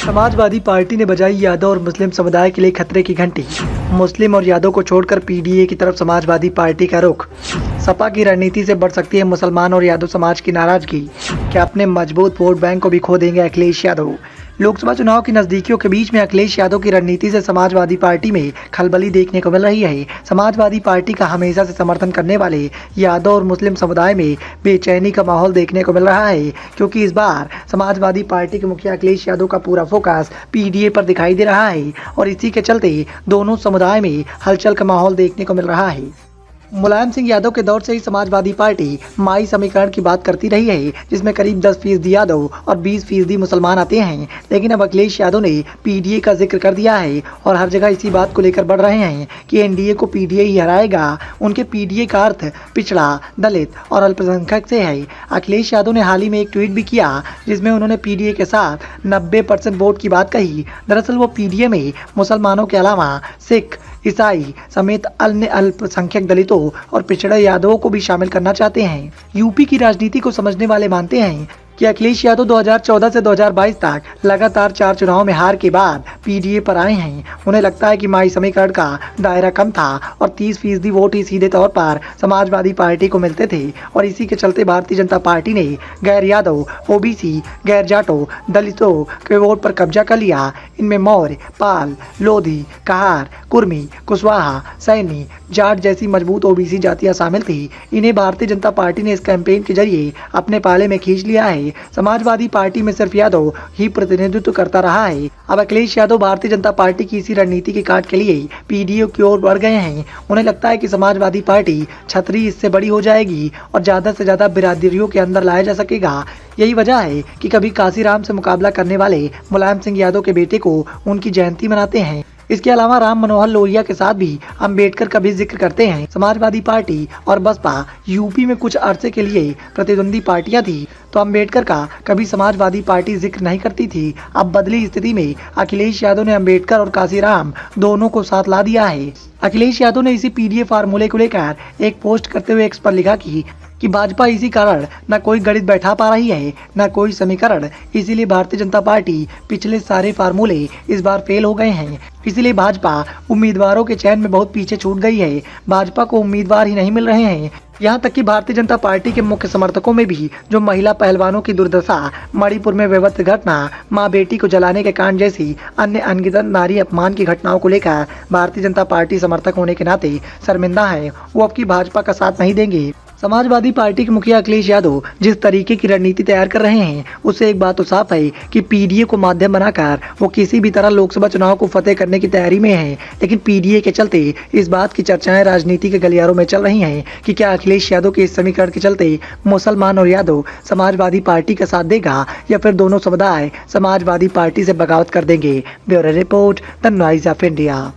Samajwadi party ने बजाई यादव और मुस्लिम समुदाय के लिए खतरे की घंटी। मुस्लिम और यादव को छोड़कर पीडीए की तरफ समाजवादी पार्टी का रुख। सपा की रणनीति से बढ़ सकती है मुसलमान और यादव समाज की नाराजगी। क्या अपने मजबूत वोट बैंक को भी खो देंगे अखिलेश यादव? लोकसभा चुनाव की नजदीकियों के बीच में अखिलेश यादव की रणनीति से समाजवादी पार्टी में खलबली देखने को मिल रही है। समाजवादी पार्टी का हमेशा से समर्थन करने वाले यादव और मुस्लिम समुदाय में बेचैनी का माहौल देखने को मिल रहा है, क्योंकि इस बार समाजवादी पार्टी के मुखिया अखिलेश यादव का पूरा फोकस पीडीए पर दिखाई दे रहा है और इसी के चलते दोनों समुदाय में हलचल का माहौल देखने को मिल रहा है। मुलायम सिंह यादव के दौर से ही समाजवादी पार्टी माई समीकरण की बात करती रही है, जिसमें करीब 10% यादव और 20% मुसलमान आते हैं। लेकिन अब अखिलेश यादव ने पीडीए का जिक्र कर दिया है और हर जगह इसी बात को लेकर बढ़ रहे हैं कि एनडीए को पीडीए ही हराएगा। उनके पीडीए का अर्थ पिछड़ा, दलित और अल्पसंख्यक से है। अखिलेश यादव ने हाल ही में एक ट्वीट भी किया जिसमें उन्होंने पीडीए के साथ 90% वोट की बात कही। दरअसल वो पीडीए में मुसलमानों के अलावा सिख, ईसाई समेत अन्य अल्पसंख्यक दलितों और पिछड़े यादवों को भी शामिल करना चाहते हैं। यूपी की राजनीति को समझने वाले मानते हैं कि अखिलेश यादव 2014 से 2022 तक लगातार 4 चुनाव में हार के बाद पीडीए पर आए हैं। उन्हें लगता है कि माई समीकरण का दायरा कम था और 30% वोट ही सीधे तौर पर समाजवादी पार्टी को मिलते थे और इसी के चलते भारतीय जनता पार्टी ने गैर यादव, ओबीसी, गैर जाटो, दलितों के वोट पर कब्जा कर लिया। इनमें मौर्य, पाल, लोधी, कहार, कुर्मी, कुशवाहा, सैनी, जाट जैसी मजबूत ओबीसी जातियां शामिल थी। इन्हें भारतीय जनता पार्टी ने इस कैंपेन के जरिए अपने पाले में खींच लिया है। समाजवादी पार्टी में सिर्फ यादव ही प्रतिनिधित्व करता रहा है। अब अखिलेश यादव भारतीय जनता पार्टी की इसी रणनीति के काट के लिए पीडीए की ओर बढ़ गए हैं। उन्हें लगता है कि समाजवादी पार्टी छतरी इससे बड़ी हो जाएगी और ज्यादा से ज्यादा बिरादरियों के अंदर लाया जा सकेगा। यही वजह है कि कभी काशीराम से मुकाबला करने वाले मुलायम सिंह यादव के बेटे को उनकी जयंती मनाते हैं। इसके अलावा राम मनोहर लोहिया के साथ भी अंबेडकर का भी जिक्र करते हैं। समाजवादी पार्टी और बसपा यूपी में कुछ अरसे के लिए प्रतिद्वंदी पार्टियां थी, तो अंबेडकर का कभी समाजवादी पार्टी जिक्र नहीं करती थी। अब बदली स्थिति में अखिलेश यादव ने अंबेडकर और काशीराम दोनों को साथ ला दिया है। अखिलेश यादव ने इसी पीडीए फार्मूले को लेकर एक पोस्ट करते हुए एक्स पर लिखा कि भाजपा इसी कारण न कोई गणित बैठा पा रही है, न कोई समीकरण। इसीलिए भारतीय जनता पार्टी पिछले सारे फार्मूले इस बार फेल हो गए हैं। इसीलिए भाजपा उम्मीदवारों के चयन में बहुत पीछे छूट गई है। भाजपा को उम्मीदवार ही नहीं मिल रहे हैं। यहाँ तक कि भारतीय जनता पार्टी के मुख्य समर्थकों में भी जो महिला पहलवानों की दुर्दशा, मणिपुर में विवत घटना, मां बेटी को जलाने के कांड जैसी अन्य अनगिनत नारी अपमान की घटनाओं को लेकर भारतीय जनता पार्टी समर्थक होने के नाते शर्मिंदा है। वो अब की भाजपा का साथ नहीं देंगे। समाजवादी पार्टी के मुखिया अखिलेश यादव जिस तरीके की रणनीति तैयार कर रहे हैं, उससे एक बात तो साफ है कि पीडीए को माध्यम बनाकर वो किसी भी तरह लोकसभा चुनाव को फतेह करने की तैयारी में है। लेकिन पीडीए के चलते इस बात की चर्चाएं राजनीति के गलियारों में चल रही हैं कि क्या अखिलेश यादव के इस समीकरण के चलते मुसलमान और यादव समाजवादी पार्टी का साथ देगा या फिर दोनों समुदाय समाजवादी पार्टी से बगावत कर देंगे। Bureau report, the noise of India.